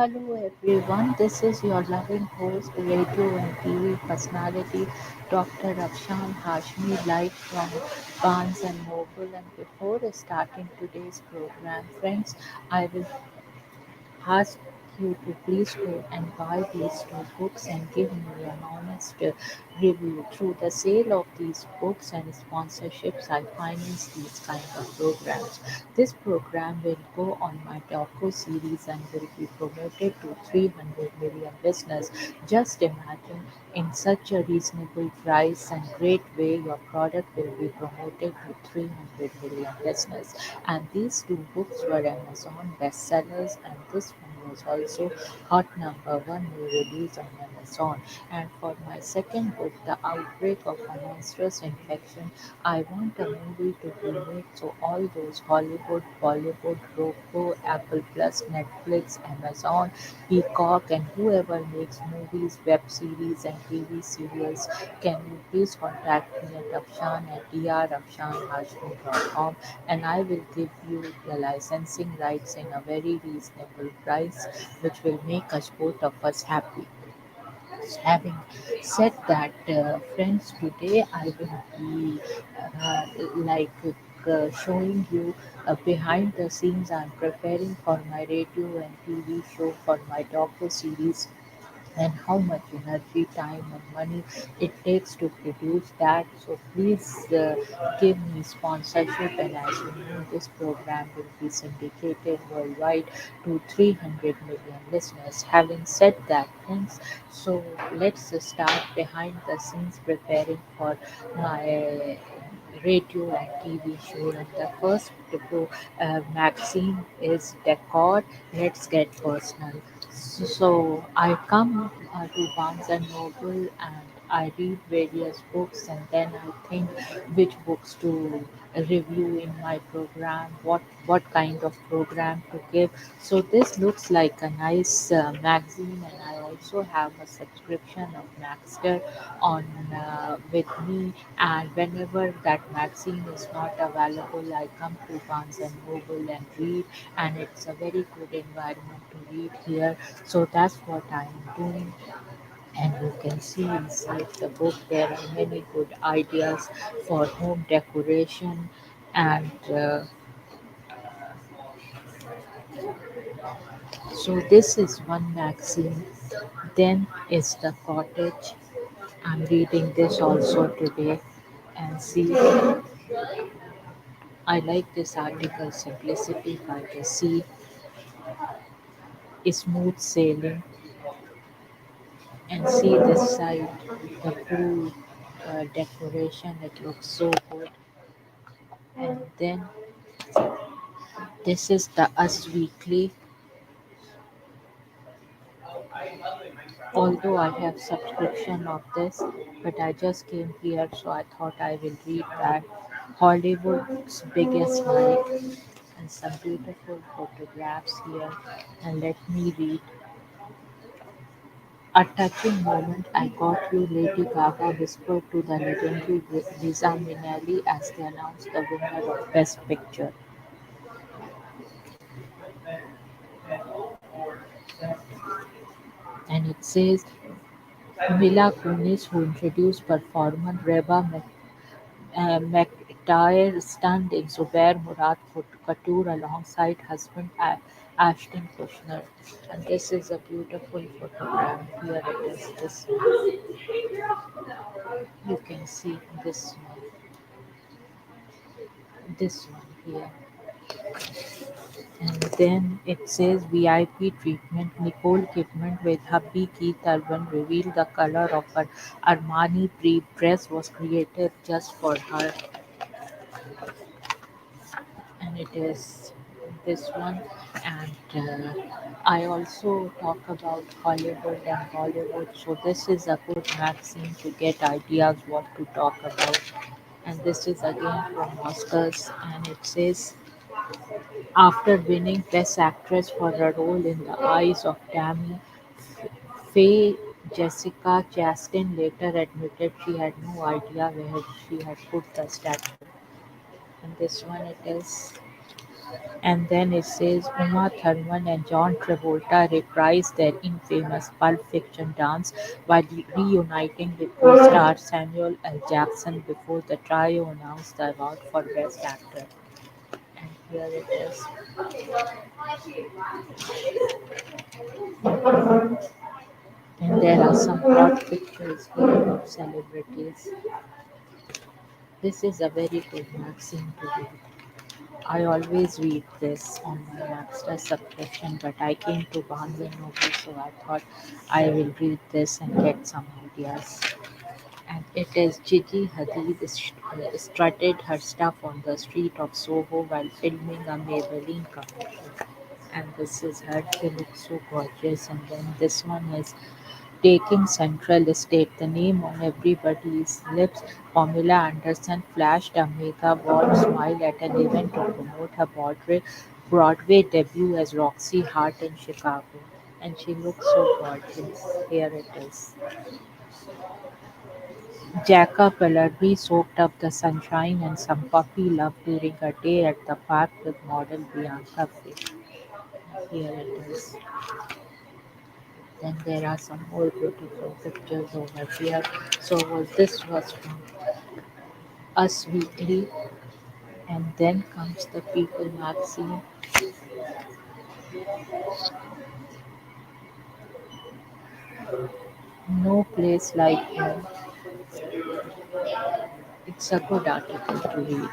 Hello everyone, this is your loving host, radio and TV personality, Dr. Afshan Hashmi, live from Barnes and Noble. And before starting today's program, friends, I will ask you to please go and buy these two books and give me an honest review. Through the sale of these books and sponsorships, I finance these kind of programs. This program will go on my docu series and will be promoted to 300 million listeners. Just imagine, in such a reasonable price and great way, your product will be promoted to 300 million listeners. And these two books were Amazon bestsellers, and this one was also hot number one new release on Amazon. And for my second book, The Outbreak of a Monstrous Infection, I want a movie to be made so all those Hollywood, Bollywood, Roku, Apple Plus, Netflix, Amazon, Peacock, and whoever makes movies, web series, and TV serials, can you please contact me at Afshan at drafshanhashmi.com, and I will give you the licensing rights in a very reasonable price, which will make us both of us happy. Having said that, friends, today I will be uh, like showing you behind the scenes. I'm preparing for my radio and TV show for my docu series, and how much energy, time, and money it takes to produce that. So please give me sponsorship, and as you know, this program will be syndicated worldwide to 300 million listeners. Having said that, friends, so let's start behind the scenes preparing for my radio and TV show. And the first magazine is Decor. Let's get personal. So I come to Barnes and Noble and I read various books, and then I think which books to review in my program, what kind of program to give. So this looks like a nice magazine, and I also have a subscription of Maxter on with me. And whenever that magazine is not available, I come to Barnes and Noble and read, and it's a very good environment to read here. So that's what I am doing. And you can see inside the book there are many good ideas for home decoration. And so this is one magazine. Then is the cottage. I'm reading this also today. And see, I like this article, Simplicity by the Sea, smooth sailing. And see this side, the pool decoration, it looks so good. And then this is the Us Weekly. Although I have subscription of this, but I just came here, so I thought I will read that. Hollywood's Biggest Night, and some beautiful photographs here. And let me read. A touching moment, I got you, Lady Gaga whispered to the legendary Liza Minnelli as they announced the winner of Best Picture. And it says Mila Kunis, who introduced performer Reba McIntyre, stunned in Zubair Murad Couture alongside husband Ashton Kushner. And this is a beautiful photograph. Here it is. You can see this one here. And then it says VIP treatment. Nicole Kidman with hubby Keith Urban revealed the color of her Armani dress was created just for her, and it is this one. And I also talk about Hollywood and Bollywood. So this is a good magazine to get ideas what to talk about. And this is again from Oscars, and it says after winning Best Actress for her role in The Eyes of Tammy Faye, Jessica Chastain later admitted she had no idea where she had put the statue. And this one it is. And then it says Uma Thurman and John Travolta reprised their infamous Pulp Fiction dance while reuniting with co-star Samuel L. Jackson before the trio announced the award for Best Actor. And here it is. And there are some hot pictures here of celebrities. This is a very good magazine to read. I always read this on my Napster subscription, but I came to Barnes and Noble, so I thought I will read this and get some ideas. And it is Gigi Hadid strutted her stuff on the street of Soho while filming a Maybelline commercial. And this is her. She looks so gorgeous. And then this one is taking central stage, the name on everybody's lips. Pamela Anderson flashed a mega-wall smile at an event to promote her Broadway debut as Roxy Hart in Chicago. And she looks so gorgeous. Here it is. Jacob Elordi soaked up the sunshine and some puppy love during a day at the park with model Bianca Fish. Here it is. Then there are some more beautiful pictures over here. So this was from Us Weekly, and then comes the People magazine. No place like home. It's a good article to read.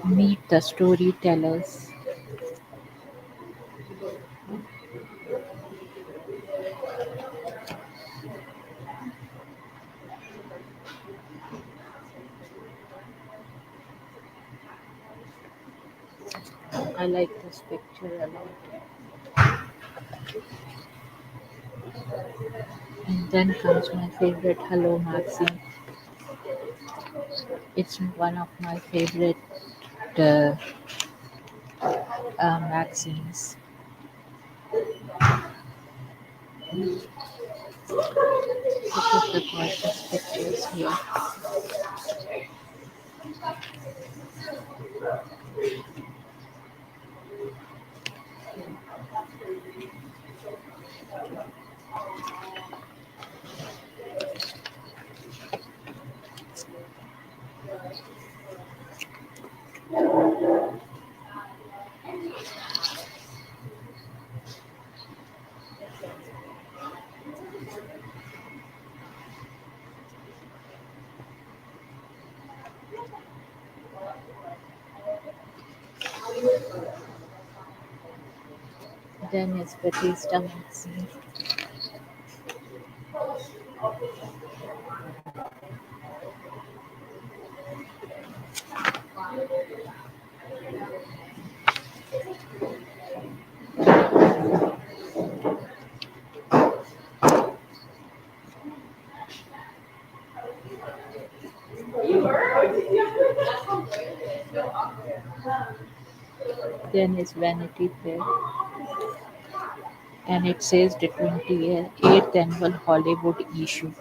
Meet the storytellers. I like this picture a lot. And then comes my favorite Hello magazine. It's one of my favorite uh, magazines. Look at the gorgeous pictures here. Then is Batista magazine. Then is Vanity Fair, and it says the 28th annual Hollywood issue.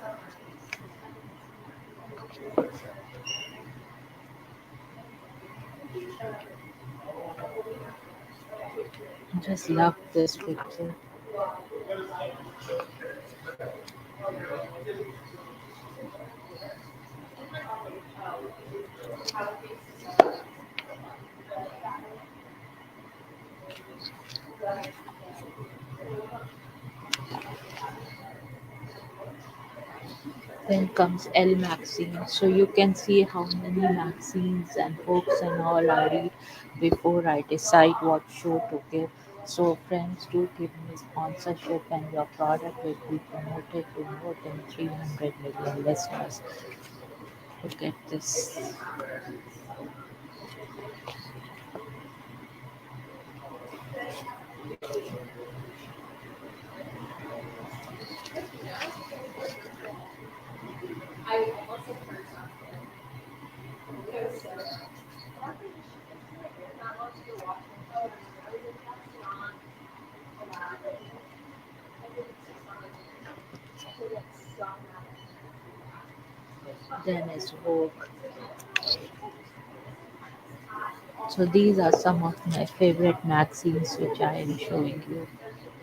Just love this picture. Then comes Elle magazine. So you can see how many magazines and books and all I read before I decide what show to give. So friends, do give me sponsorship and your product will be promoted to more than 300 million listeners. Look at this. Then is Vogue. So these are some of my favorite magazines which I am showing you.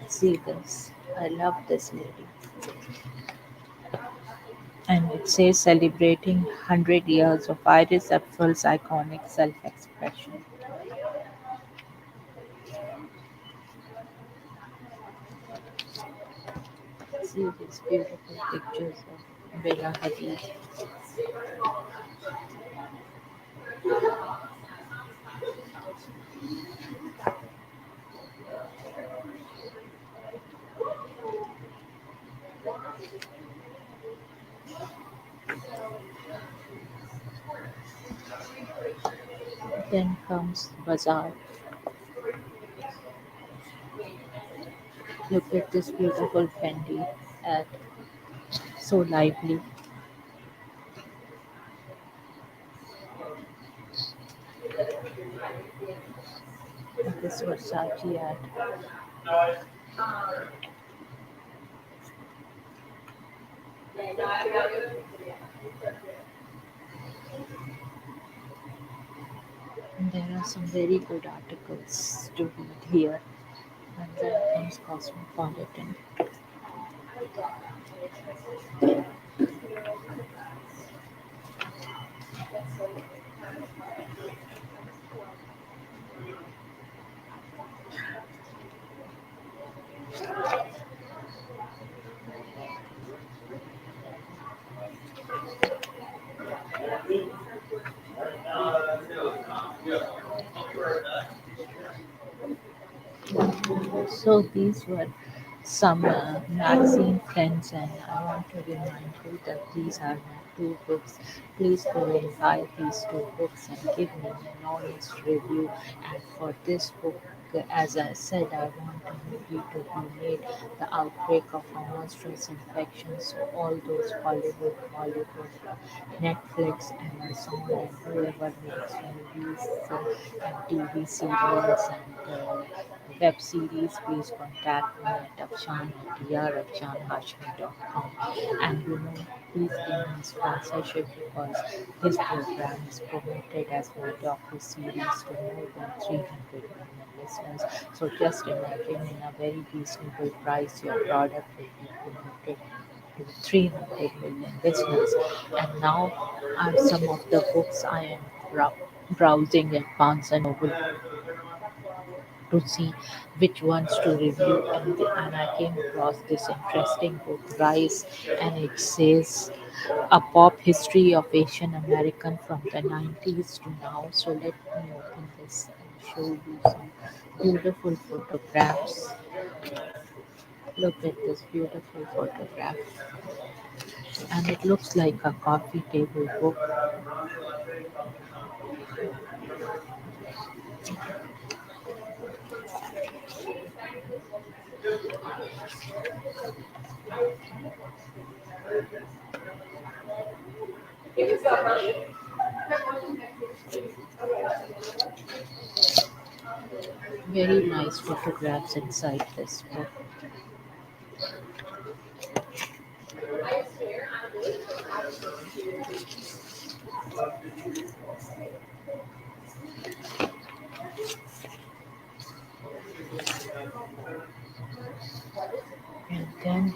See this. I love this lady. And it says celebrating 100 years of Iris Apfel's iconic self-expression. See these beautiful pictures of Bella Hadid. Then comes Bazaar. Look at this beautiful Fendi ad. So lively. This Versace ad. And there are some very good articles to read here. And then comes Cosmopolitan. So these were some magazine friends, and I want to remind you that these are my two books. Please go and buy these two books and give me an honest review. And for this book, as I said, I want a movie to be made. The outbreak of a monstrous infection. So all those Hollywood, Netflix, Amazon, and whoever makes movies and TV serials and web series, please contact me at Afshan at drafshanhashmi.com. And please give me sponsorship because this program is promoted as my docu series to more than 300 million listeners. So just imagine in a very reasonable price, your product will be promoted to 300 million listeners. And now are some of the books I am browsing at Barnes and Noble to see which ones to review, and I came across this interesting book, Rise, and it says a pop history of Asian American from the 90s to now. So let me open this and show you some beautiful photographs. Look at this beautiful photograph, and it looks like a coffee table book. Very nice photographs inside this book. And then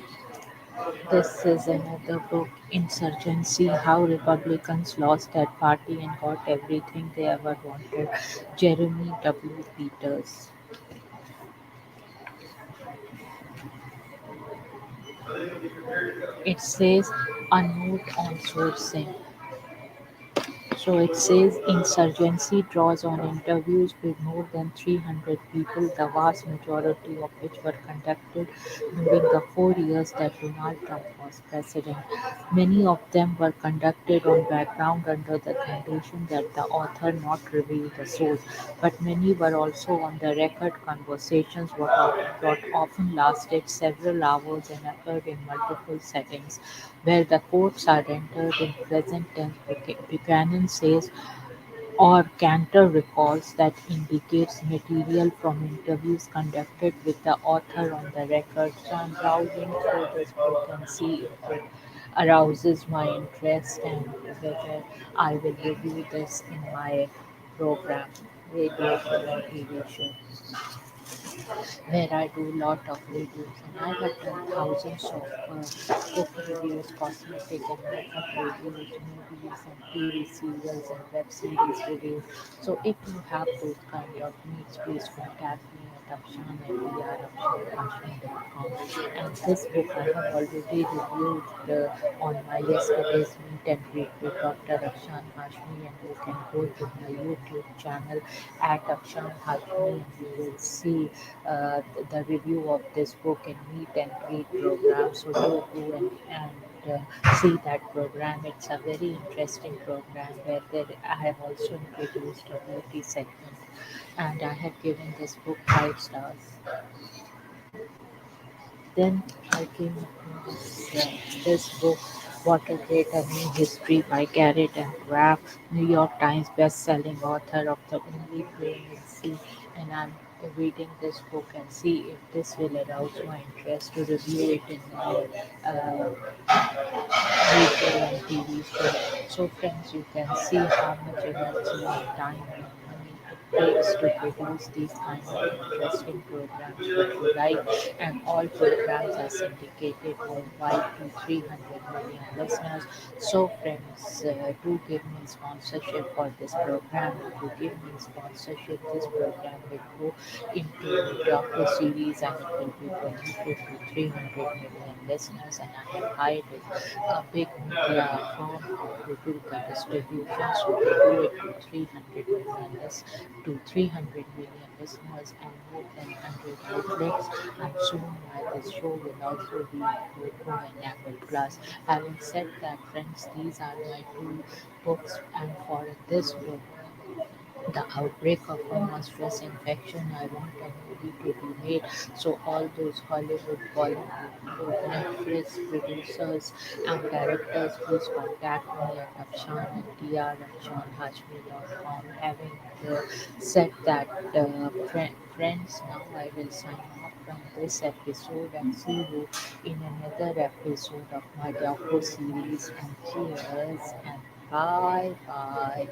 this is another book, Insurgency: How Republicans Lost Their Party and Got Everything They Ever Wanted. Jeremy W. Peters. It says a note on sourcing. So it says insurgency draws on interviews with more than 300 people, the vast majority of which were conducted during the 4 years that Donald Trump was president. Many of them were conducted on background under the condition that the author not reveal the source, but many were also on the record conversations what often lasted several hours and occurred in multiple settings. Where the quotes are entered in present tense, Buchanan says, or Cantor recalls, that indicates material from interviews conducted with the author on the record. So I'm browsing through this book and see if arouses my interest and whether I will review this in my program, radio show or TV show where I do lot of reviews and I have done thousands of book reviews, cosmetic and makeup reviews, movies and TV serials and web series reviews. So if you have those kind of needs, please contact me at afshan@drafshanhashmi.com. And this book I have already reviewed on my yesterday's meet and greet with Dr. Afshan Hashmi, and you can go to my YouTube channel at Afshan Hashmi and you will see the review of this book and meet and greet program. So you go and see that program. It's a very interesting program where I have also introduced a beauty segment and I have given this book 5 stars. Then I came across this book, Watergate: A New History by Garrett and Graff, New York Times best-selling author of The Only Flame in Sea, and I'm reading this book and see if this will arouse my interest to review it in my uh, radio and TV show. So friends, you can see how much energy and time and money it takes to produce these kind of interesting programs that you like, and all programs are syndicated worldwide to 300 million listeners. So friends, do give me sponsorship for this program. If you give me sponsorship, this program will go into docu series and it will be promoted to 300 million listeners. And I have hired a big media firm to do the distribution, so they do it to 300 million to 300 million listeners and more than 100 outlets. And soon this show will also be in Roku and Apple Plus. Having said that, friends, these are my two books, and for this book, the outbreak of a monstrous infection. I want a movie to be made. So all those Hollywood, Bollywood, Netflix producers and directors, please contact me at Afshan and dr@afshanhashmi.com. Having said that, friends, now I will sign off from this episode and see you in another episode of my docu series. And cheers and bye bye.